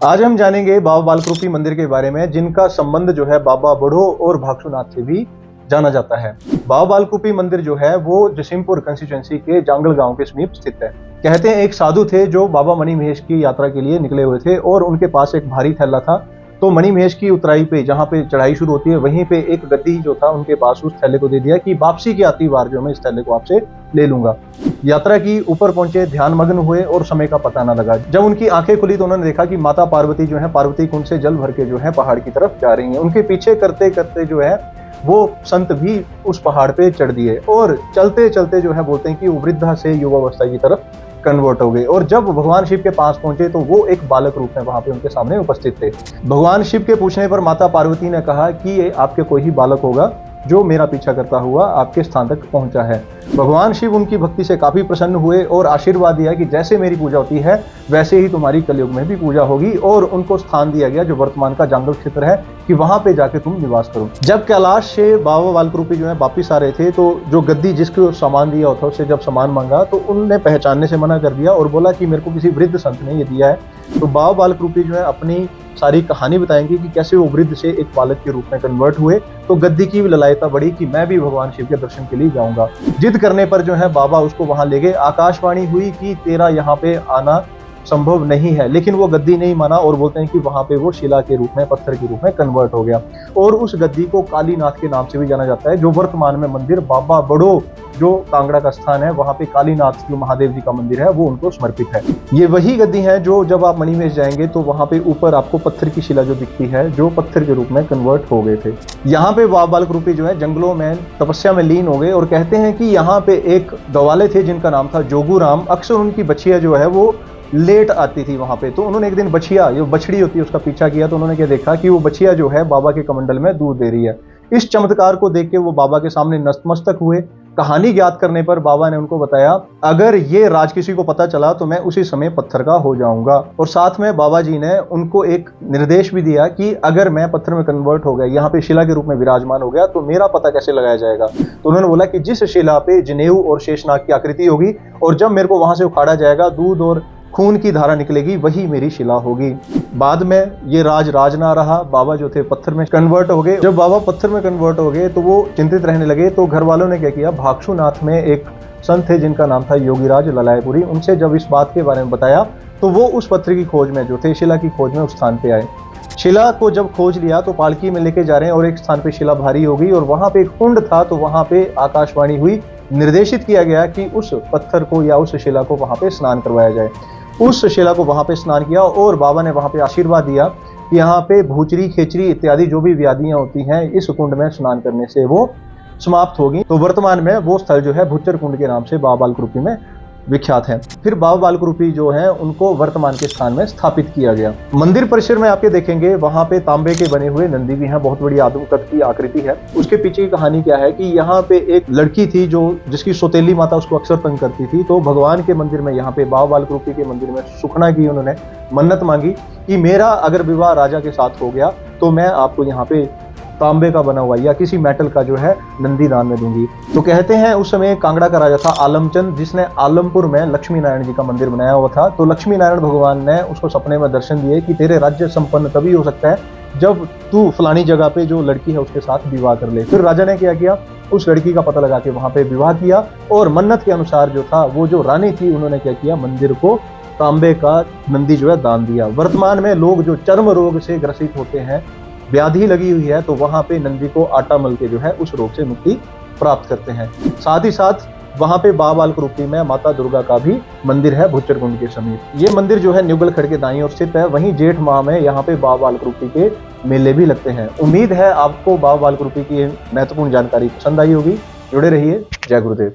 आज हम जानेंगे बाबा बालकृपी मंदिर के बारे में, जिनका संबंध जो है बाबा बड़ो और भागसूनाथ से भी जाना जाता है। बाबा बालकृपी मंदिर जो है वो जसीमपुर कंस्टिट्यूएंसी के जांगल गांव के समीप स्थित है। कहते हैं एक साधु थे जो बाबा मणि महेश की यात्रा के लिए निकले हुए थे और उनके पास एक भारी थैला था। तो मणि महेश की उतराई पे, जहाँ पे चढ़ाई शुरू होती है, वहीं पे एक गद्दी जो था उनके पास उस थैले को दे दिया कि वापसी की आती बार जो मैं इस थैले को आपसे ले लूंगा। यात्रा की ऊपर पहुंचे, ध्यान मग्न हुए और समय का पता न लगा। जब उनकी आंखें खुली तो उन्होंने देखा कि माता पार्वती जो है पार्वती कुंड से जल भर के जो है पहाड़ की तरफ जा रही हैं। उनके पीछे करते करते जो है वो संत भी उस पहाड़ पे चढ़ दिए और चलते चलते जो है बोलते हैं कि वो वृद्धा से युवावस्था की तरफ कन्वर्ट हो गए। और जब भगवान शिव के पास पहुंचे तो वो एक बालक रूप में वहां पे उनके सामने उपस्थित थे। भगवान शिव के पूछने पर माता पार्वती ने कहा कि ये आपके कोई ही बालक होगा जो मेरा पीछा करता हुआ आपके स्थान तक पहुंचा है। भगवान शिव उनकी भक्ति से काफी प्रसन्न हुए और आशीर्वाद दिया कि जैसे मेरी पूजा होती है वैसे ही तुम्हारी कलयुग में भी पूजा होगी। और उनको स्थान दिया गया जो वर्तमान का जांगल क्षेत्र है कि वहां पे जाके तुम निवास करो। जब कैलाश से बाबा बालकृपी जो है वापिस आ रहे थे तो जो गद्दी जिसको सामान दिया था उससे जब सामान मांगा तो उनने पहचानने से मना कर दिया और बोला कि मेरे को किसी वृद्ध संत ने ये दिया है। तो बाबा बालकृपी जो है अपनी सारी कहानी बताएंगे कि कैसे वो वृद्ध से एक बालक के रूप में कन्वर्ट हुए। तो गद्दी की भी ललायता बढ़ी कि मैं भी भगवान शिव के दर्शन के लिए जाऊंगा। जिद करने पर जो है बाबा उसको वहां ले गए। आकाशवाणी हुई कि तेरा यहाँ पे आना संभव नहीं है, लेकिन वो गद्दी नहीं माना और बोलते हैं कि वहां पे वो शिला के रूप में, पत्थर के रूप में कन्वर्ट हो गया। और उस गद्दी को कालीनाथ के नाम से भी जाना जाता है, जो वर्तमान में मंदिर बाबा बड़ो जो कांगड़ा का स्थान है वहां पे कालीनाथ जो महादेव जी का मंदिर है वो उनको समर्पित है। ये वही गद्दी है जो जब आप मणि महेश जाएंगे तो वहां पे ऊपर आपको पत्थर की शिला जो दिखती है, जो पत्थर के रूप में कन्वर्ट हो गए थे। यहाँ पे बाबा बालकृपी जो है जंगलों में तपस्या में लीन हो गए और कहते हैं कि यहाँ पे एक गवाले थे जिनका नाम था जोगूराम। अक्सर उनकी बछिया जो है वो लेट आती थी वहां पे। तो उन्होंने एक दिन बछिया, जो बछड़ी होती है, उसका पीछा किया तो उन्होंने क्या देखा कि वो बछिया जो है बाबा के कमंडल में दूध दे रही है। इस चमत्कार को देख के वो बाबा के सामने नतमस्तक हुए। कहानी ज्ञात करने पर बाबा ने उनको बताया अगर ये राज किसी को पता चला तो मैं उसी समय पत्थर का हो जाऊंगा। और साथ में बाबा जी ने उनको एक निर्देश भी दिया कि अगर मैं पत्थर में कन्वर्ट हो गया, यहाँ पे शिला के रूप में विराजमान हो गया, तो मेरा पता कैसे लगाया जाएगा। तो उन्होंने बोला कि जिस शिला पे जनेऊ और शेषनाग की आकृति होगी और जब मेरे को वहां से उखाड़ा जाएगा दूध और खून की धारा निकलेगी, वही मेरी शिला होगी। बाद में ये राज ना रहा, बाबा जो थे पत्थर में कन्वर्ट हो गए। जब बाबा पत्थर में कन्वर्ट हो गए तो वो चिंतित रहने लगे। तो घर वालों ने क्या किया, भागसूनाथ में एक संत थे जिनका नाम था योगीराज ललायपुरी, उनसे जब इस बात के बारे में बताया तो वो उस पत्थर की खोज में जो थे, शिला की खोज में उस स्थान पे आए। शिला को जब खोज लिया तो पालकी में लेके जा रहे हैं और एक स्थान पे शिला भारी हो गई और वहां पे एक कुंड था। तो वहां पे आकाशवाणी हुई, निर्देशित किया गया कि उस पत्थर को या उस शिला को वहां पे स्नान करवाया जाए। उस शिला को वहां पे स्नान किया और बाबा ने वहां पे आशीर्वाद दिया कि यहाँ पे भूचरी, खेचरी इत्यादि जो भी व्याधियां होती हैं इस कुंड में स्नान करने से वो समाप्त होगी। तो वर्तमान में वो स्थल जो है भुच्चर कुंड के नाम से बाबा बालकृपी में विख्यात है। फिर बाबा बालकृपी जो है उनको वर्तमान के स्थान में स्थापित किया गया। मंदिर परिसर में आपके देखेंगे वहां पे तांबे के बने हुए नंदी भी हैं, बहुत बड़ी आदम कद की आकृति है। उसके पीछे की कहानी क्या है कि यहाँ पे एक लड़की थी जो जिसकी सौतेली माता उसको अक्सर तंग करती थी। तो भगवान के मंदिर में, यहाँ पे बाबा बालकृपी के मंदिर में सुखना की, उन्होंने मन्नत मांगी कि मेरा अगर विवाह राजा के साथ हो गया तो मैं आपको यहाँ पे तांबे का बना हुआ या किसी मेटल का जो है नंदी दान में दूंगी। तो कहते हैं उस समय कांगड़ा का राजा था आलमचंद, जिसने आलमपुर में लक्ष्मी नारायण जी का मंदिर बनाया हुआ था। तो लक्ष्मी नारायण भगवान ने उसको सपने में दर्शन दिए कि तेरे राज्य संपन्न तभी हो सकता है जब तू फलानी जगह पे जो लड़की है उसके साथ विवाह कर ले। फिर राजा ने क्या किया, उस लड़की का पता लगा के वहां पे विवाह किया और मन्नत के अनुसार जो था वो जो रानी थी उन्होंने क्या किया, मंदिर को तांबे का नंदी जो है दान दिया। वर्तमान में लोग जो चर्म रोग से ग्रसित होते हैं, व्याधि लगी हुई है, तो वहां पे नंदी को आटा मल के जो है उस रोग से मुक्ति प्राप्त करते हैं। साथ ही साथ वहां पे बाबा बालकृपी में माता दुर्गा का भी मंदिर है भुच्चर कुंड के समीप। ये मंदिर जो है न्यूगलखड़ के दाईं ओर स्थित है। वहीं जेठ माह में यहाँ पे बाबा बालकृपी के मेले भी लगते हैं। उम्मीद है आपको बाबा बालकृपी की महत्वपूर्ण जानकारी पसंद आई होगी। जुड़े रहिए। जय गुरुदेव।